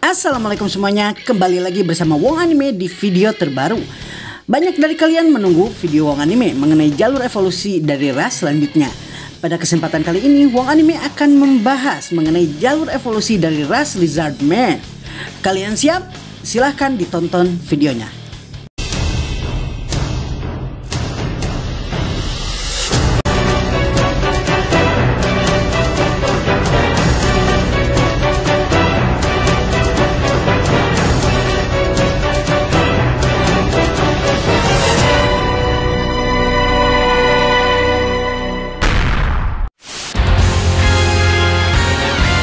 Assalamualaikum semuanya, kembali lagi bersama Wong Anime di video terbaru. Banyak dari kalian menunggu video Wong Anime mengenai jalur evolusi dari ras selanjutnya. Pada kesempatan kali ini, Wong Anime akan membahas mengenai jalur evolusi dari ras Lizardman. Kalian siap? Silahkan ditonton videonya.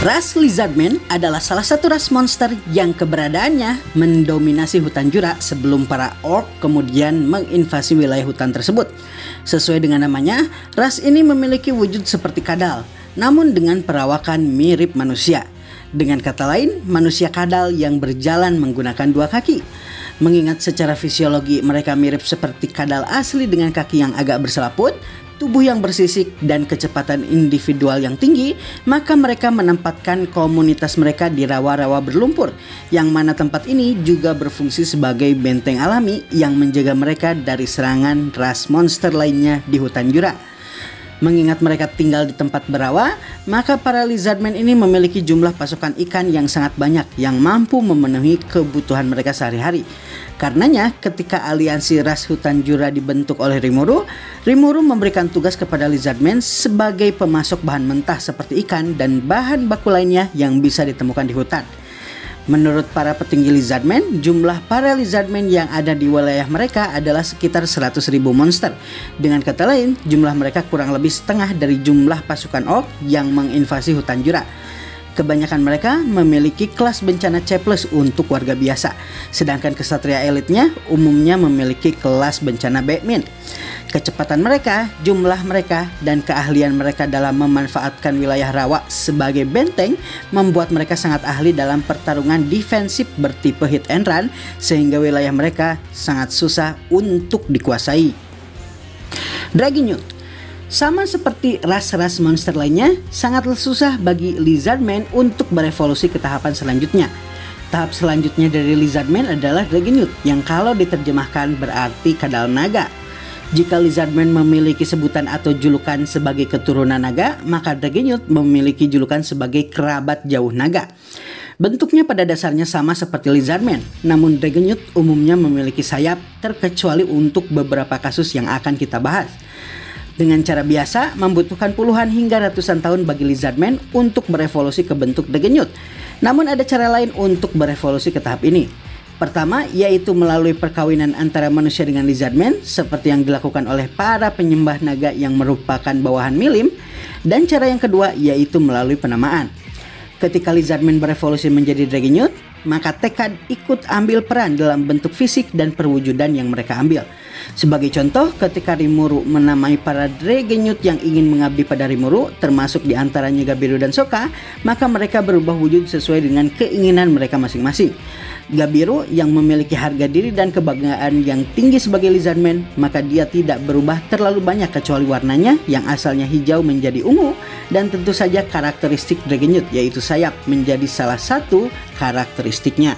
Ras Lizardman adalah salah satu ras monster yang keberadaannya mendominasi hutan Jura sebelum para orc kemudian menginvasi wilayah hutan tersebut. Sesuai dengan namanya, ras ini memiliki wujud seperti kadal, namun dengan perawakan mirip manusia. Dengan kata lain, manusia kadal yang berjalan menggunakan dua kaki. Mengingat secara fisiologi mereka mirip seperti kadal asli dengan kaki yang agak berselaput, tubuh yang bersisik, dan kecepatan individual yang tinggi, maka mereka menempatkan komunitas mereka di rawa-rawa berlumpur, yang mana tempat ini juga berfungsi sebagai benteng alami yang menjaga mereka dari serangan ras monster lainnya di hutan Jura. Mengingat mereka tinggal di tempat berawa, maka para Lizardman ini memiliki jumlah pasukan ikan yang sangat banyak yang mampu memenuhi kebutuhan mereka sehari-hari. Karenanya, ketika aliansi ras hutan Jura dibentuk oleh Rimuru memberikan tugas kepada Lizardman sebagai pemasok bahan mentah seperti ikan dan bahan baku lainnya yang bisa ditemukan di hutan. Menurut para petinggi Lizardman, jumlah para Lizardman yang ada di wilayah mereka adalah sekitar 100.000 monster. Dengan kata lain, jumlah mereka kurang lebih setengah dari jumlah pasukan orc yang menginvasi hutan Jura. Kebanyakan mereka memiliki kelas bencana C+ untuk warga biasa, sedangkan kesatria elitnya umumnya memiliki kelas bencana B-. Kecepatan mereka, jumlah mereka, dan keahlian mereka dalam memanfaatkan wilayah rawa sebagai benteng membuat mereka sangat ahli dalam pertarungan defensif bertipe hit and run, sehingga wilayah mereka sangat susah untuk dikuasai. Dragonute sama seperti ras-ras monster lainnya, sangatlah susah bagi Lizardman untuk berevolusi ke tahapan selanjutnya. Tahap selanjutnya dari Lizardman adalah Dragonute, yang kalau diterjemahkan berarti kadal naga. Jika Lizardman memiliki sebutan atau julukan sebagai keturunan naga, maka Dragonute memiliki julukan sebagai kerabat jauh naga. Bentuknya pada dasarnya sama seperti Lizardman, namun Dragonute umumnya memiliki sayap, terkecuali untuk beberapa kasus yang akan kita bahas. Dengan cara biasa, membutuhkan puluhan hingga ratusan tahun bagi Lizardman untuk berevolusi ke bentuk Dragonute. Namun ada cara lain untuk berevolusi ke tahap ini. Pertama, yaitu melalui perkawinan antara manusia dengan Lizardman, seperti yang dilakukan oleh para penyembah naga yang merupakan bawahan Milim. Dan cara yang kedua, yaitu melalui penamaan. Ketika Lizardman berevolusi menjadi Dragonute, maka tekad ikut ambil peran dalam bentuk fisik dan perwujudan yang mereka ambil. Sebagai contoh, ketika Rimuru menamai para Dragonute yang ingin mengabdi pada Rimuru, termasuk diantaranya Gabiru dan Sokka, maka mereka berubah wujud sesuai dengan keinginan mereka masing-masing. Gabiru yang memiliki harga diri dan kebanggaan yang tinggi sebagai Lizardman, maka dia tidak berubah terlalu banyak kecuali warnanya yang asalnya hijau menjadi ungu, dan tentu saja karakteristik Dragonute yaitu sayap menjadi salah satu karakteristiknya.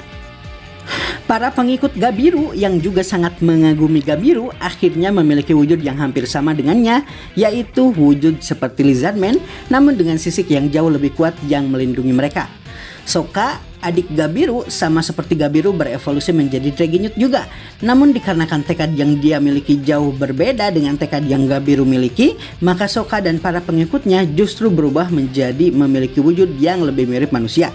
Para pengikut Gabiru yang juga sangat mengagumi Gabiru akhirnya memiliki wujud yang hampir sama dengannya, yaitu wujud seperti Lizardman namun dengan sisik yang jauh lebih kuat yang melindungi mereka. Sokka, adik Gabiru, sama seperti Gabiru berevolusi menjadi Dragonute juga. Namun dikarenakan tekad yang dia miliki jauh berbeda dengan tekad yang Gabiru miliki, maka Sokka dan para pengikutnya justru berubah menjadi memiliki wujud yang lebih mirip manusia.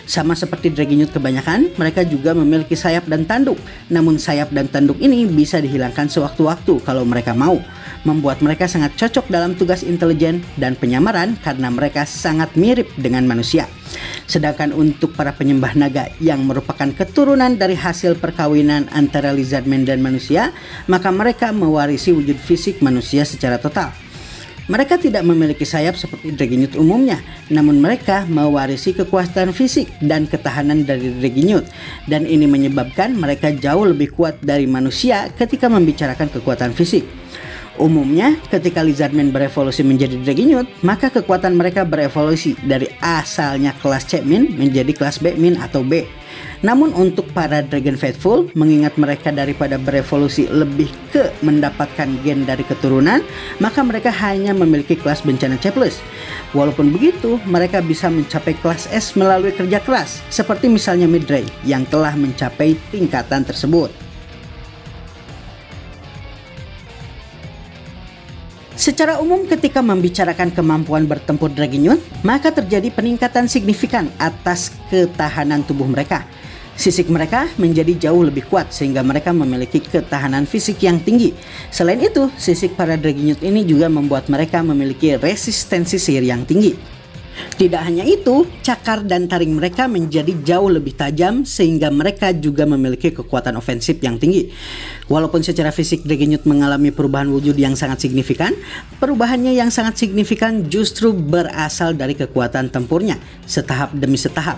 Sama seperti Dragonute kebanyakan, mereka juga memiliki sayap dan tanduk. Namun sayap dan tanduk ini bisa dihilangkan sewaktu-waktu kalau mereka mau, membuat mereka sangat cocok dalam tugas intelijen dan penyamaran karena mereka sangat mirip dengan manusia. Sedangkan untuk para penyembah naga yang merupakan keturunan dari hasil perkawinan antara Lizardman dan manusia, maka mereka mewarisi wujud fisik manusia secara total. Mereka tidak memiliki sayap seperti Dragonute umumnya, namun mereka mewarisi kekuatan fisik dan ketahanan dari Dragonute, dan ini menyebabkan mereka jauh lebih kuat dari manusia ketika membicarakan kekuatan fisik. Umumnya, ketika Lizardman berevolusi menjadi Dragonute, maka kekuatan mereka berevolusi dari asalnya kelas C- menjadi kelas B- atau B. Namun untuk para Dragon Faithful, mengingat mereka daripada berevolusi lebih ke mendapatkan gen dari keturunan, maka mereka hanya memiliki kelas bencana C+. Walaupun begitu, mereka bisa mencapai kelas S melalui kerja keras, seperti misalnya Midray yang telah mencapai tingkatan tersebut. Secara umum ketika membicarakan kemampuan bertempur Dragon Youth, maka terjadi peningkatan signifikan atas ketahanan tubuh mereka. Sisik mereka menjadi jauh lebih kuat sehingga mereka memiliki ketahanan fisik yang tinggi. Selain itu, sisik para Dragon Youth ini juga membuat mereka memiliki resistensi sihir yang tinggi. Tidak hanya itu, cakar dan taring mereka menjadi jauh lebih tajam sehingga mereka juga memiliki kekuatan ofensif yang tinggi. Walaupun secara fisik Dragon Youth mengalami perubahan wujud yang sangat signifikan, perubahannya yang sangat signifikan justru berasal dari kekuatan tempurnya, setahap demi setahap.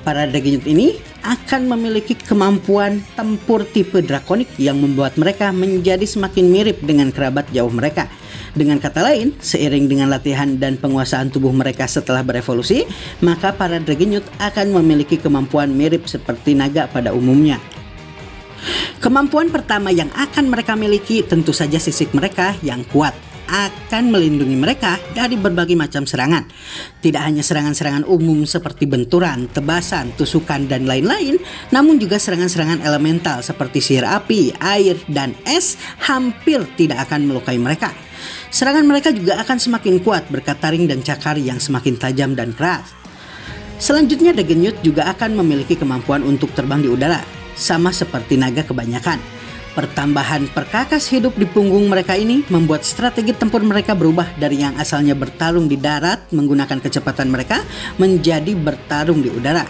Para Dragon Youth ini akan memiliki kemampuan tempur tipe drakonik yang membuat mereka menjadi semakin mirip dengan kerabat jauh mereka. Dengan kata lain, seiring dengan latihan dan penguasaan tubuh mereka setelah berevolusi, maka para Dragon Youth akan memiliki kemampuan mirip seperti naga pada umumnya. Kemampuan pertama yang akan mereka miliki tentu saja sisik mereka yang kuat akan melindungi mereka dari berbagai macam serangan. Tidak hanya serangan-serangan umum seperti benturan, tebasan, tusukan, dan lain-lain, namun juga serangan-serangan elemental seperti sihir api, air, dan es hampir tidak akan melukai mereka. Serangan mereka juga akan semakin kuat berkat taring dan cakar yang semakin tajam dan keras. Selanjutnya Dragon Youth juga akan memiliki kemampuan untuk terbang di udara, sama seperti naga kebanyakan. Pertambahan perkakas hidup di punggung mereka ini membuat strategi tempur mereka berubah dari yang asalnya bertarung di darat menggunakan kecepatan mereka menjadi bertarung di udara.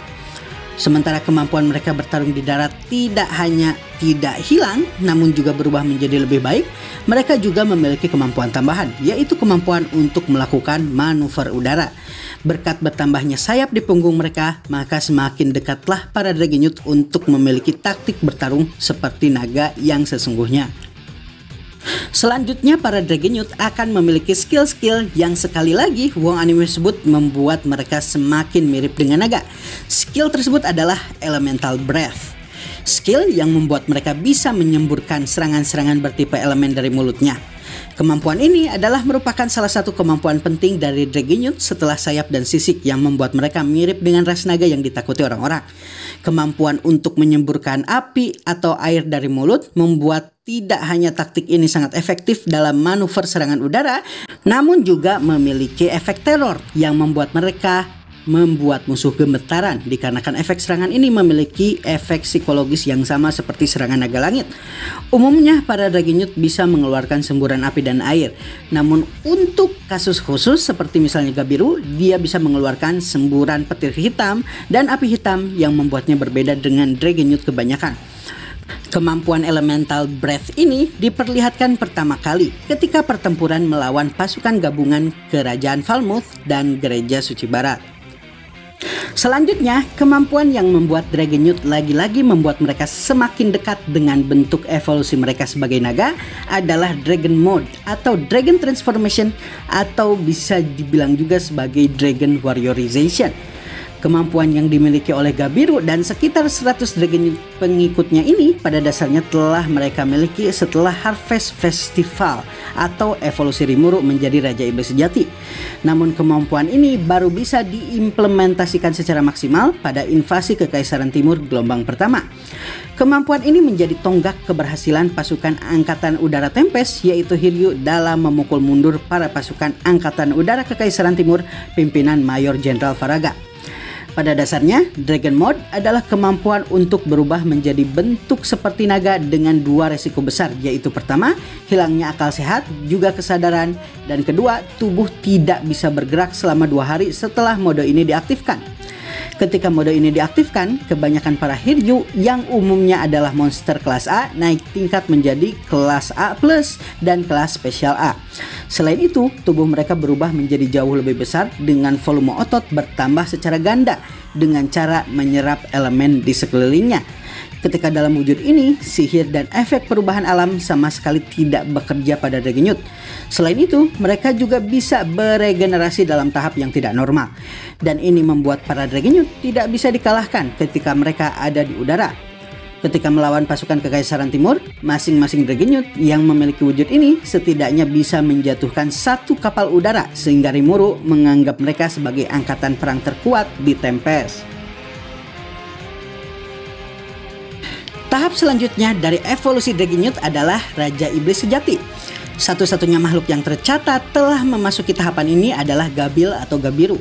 Sementara kemampuan mereka bertarung di darat tidak hanya tidak hilang namun juga berubah menjadi lebih baik, mereka juga memiliki kemampuan tambahan, yaitu kemampuan untuk melakukan manuver udara. Berkat bertambahnya sayap di punggung mereka, maka semakin dekatlah para Dragon Youth untuk memiliki taktik bertarung seperti naga yang sesungguhnya. Selanjutnya para Dragon Youth akan memiliki skill-skill yang sekali lagi Wong Anime sebut membuat mereka semakin mirip dengan naga. Skill tersebut adalah Elemental Breath. Skill yang membuat mereka bisa menyemburkan serangan-serangan bertipe elemen dari mulutnya. Kemampuan ini adalah merupakan salah satu kemampuan penting dari Dragon Youth setelah sayap dan sisik yang membuat mereka mirip dengan ras naga yang ditakuti orang-orang. Kemampuan untuk menyemburkan api atau air dari mulut membuat tidak hanya taktik ini sangat efektif dalam manuver serangan udara, namun juga memiliki efek teror yang membuat musuh gemetaran dikarenakan efek serangan ini memiliki efek psikologis yang sama seperti serangan naga langit. Umumnya para Dragon Youth bisa mengeluarkan semburan api dan air, namun untuk kasus khusus seperti misalnya Gabiru, dia bisa mengeluarkan semburan petir hitam dan api hitam yang membuatnya berbeda dengan Dragon Youth kebanyakan. Kemampuan Elemental Breath ini diperlihatkan pertama kali ketika pertempuran melawan pasukan gabungan Kerajaan Falmouth dan Gereja Suci Barat. Selanjutnya, kemampuan yang membuat Dragon Youth lagi-lagi membuat mereka semakin dekat dengan bentuk evolusi mereka sebagai naga adalah Dragon Mode atau Dragon Transformation atau bisa dibilang juga sebagai Dragon Warriorization. Kemampuan yang dimiliki oleh Gabiru dan sekitar 100 Dragon Youth pengikutnya ini pada dasarnya telah mereka miliki setelah Harvest Festival atau evolusi Rimuru menjadi Raja Iblis sejati. Namun kemampuan ini baru bisa diimplementasikan secara maksimal pada invasi Kekaisaran Timur gelombang pertama. Kemampuan ini menjadi tonggak keberhasilan pasukan Angkatan Udara Tempest yaitu Hiryu dalam memukul mundur para pasukan Angkatan Udara Kekaisaran Timur pimpinan Mayor Jenderal Faraga. Pada dasarnya, Dragon Mode adalah kemampuan untuk berubah menjadi bentuk seperti naga dengan dua resiko besar, yaitu pertama, hilangnya akal sehat, juga kesadaran, dan kedua, tubuh tidak bisa bergerak selama 2 hari setelah mode ini diaktifkan. Ketika mode ini diaktifkan, kebanyakan para Hiryu yang umumnya adalah monster kelas A naik tingkat menjadi kelas A+ dan kelas spesial A. Selain itu, tubuh mereka berubah menjadi jauh lebih besar dengan volume otot bertambah secara ganda dengan cara menyerap elemen di sekelilingnya. Ketika dalam wujud ini, sihir dan efek perubahan alam sama sekali tidak bekerja pada Dragonute. Selain itu, mereka juga bisa beregenerasi dalam tahap yang tidak normal. Dan ini membuat para Dragonute tidak bisa dikalahkan ketika mereka ada di udara. Ketika melawan pasukan Kekaisaran Timur, masing-masing Dragonute yang memiliki wujud ini setidaknya bisa menjatuhkan satu kapal udara, sehingga Rimuru menganggap mereka sebagai angkatan perang terkuat di Tempest. Tahap selanjutnya dari evolusi Dragonute adalah Raja Iblis Sejati. Satu-satunya makhluk yang tercatat telah memasuki tahapan ini adalah Gabil atau Gabiru.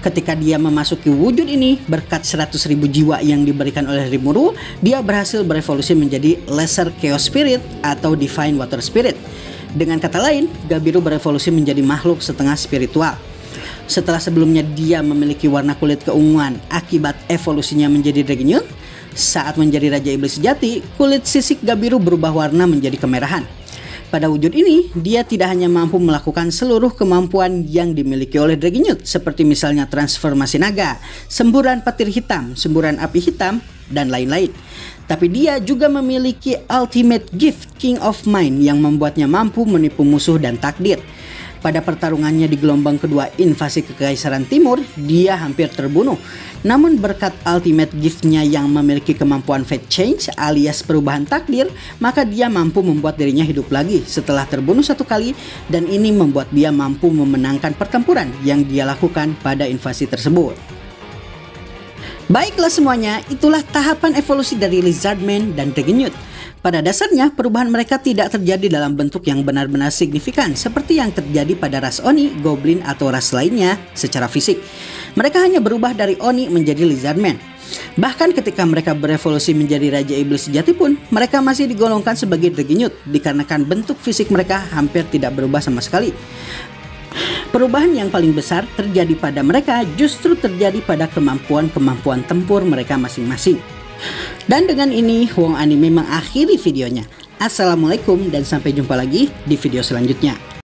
Ketika dia memasuki wujud ini, berkat 100.000 jiwa yang diberikan oleh Rimuru, dia berhasil berevolusi menjadi Lesser Chaos Spirit atau Divine Water Spirit. Dengan kata lain, Gabiru berevolusi menjadi makhluk setengah spiritual. Setelah sebelumnya dia memiliki warna kulit keunguan akibat evolusinya menjadi Dragonute, saat menjadi Raja Iblis Sejati, kulit sisik Gabiru berubah warna menjadi kemerahan. Pada wujud ini, dia tidak hanya mampu melakukan seluruh kemampuan yang dimiliki oleh Dragonute, seperti misalnya transformasi naga, semburan petir hitam, semburan api hitam, dan lain-lain. Tapi dia juga memiliki ultimate gift King of Mind yang membuatnya mampu menipu musuh dan takdir. Pada pertarungannya di gelombang kedua invasi Kekaisaran Timur, dia hampir terbunuh. Namun berkat ultimate gift-nya yang memiliki kemampuan fate change alias perubahan takdir, maka dia mampu membuat dirinya hidup lagi setelah terbunuh satu kali, dan ini membuat dia mampu memenangkan pertempuran yang dia lakukan pada invasi tersebut. Baiklah semuanya, itulah tahapan evolusi dari Lizardman dan Dragonute. Pada dasarnya, perubahan mereka tidak terjadi dalam bentuk yang benar-benar signifikan seperti yang terjadi pada ras Oni, Goblin, atau ras lainnya secara fisik. Mereka hanya berubah dari Oni menjadi Lizardman. Bahkan ketika mereka berevolusi menjadi Raja Iblis Sejati pun, mereka masih digolongkan sebagai Dragonute dikarenakan bentuk fisik mereka hampir tidak berubah sama sekali. Perubahan yang paling besar terjadi pada mereka justru terjadi pada kemampuan-kemampuan tempur mereka masing-masing. Dan dengan ini Wong Anime mengakhiri videonya. Assalamualaikum dan sampai jumpa lagi di video selanjutnya.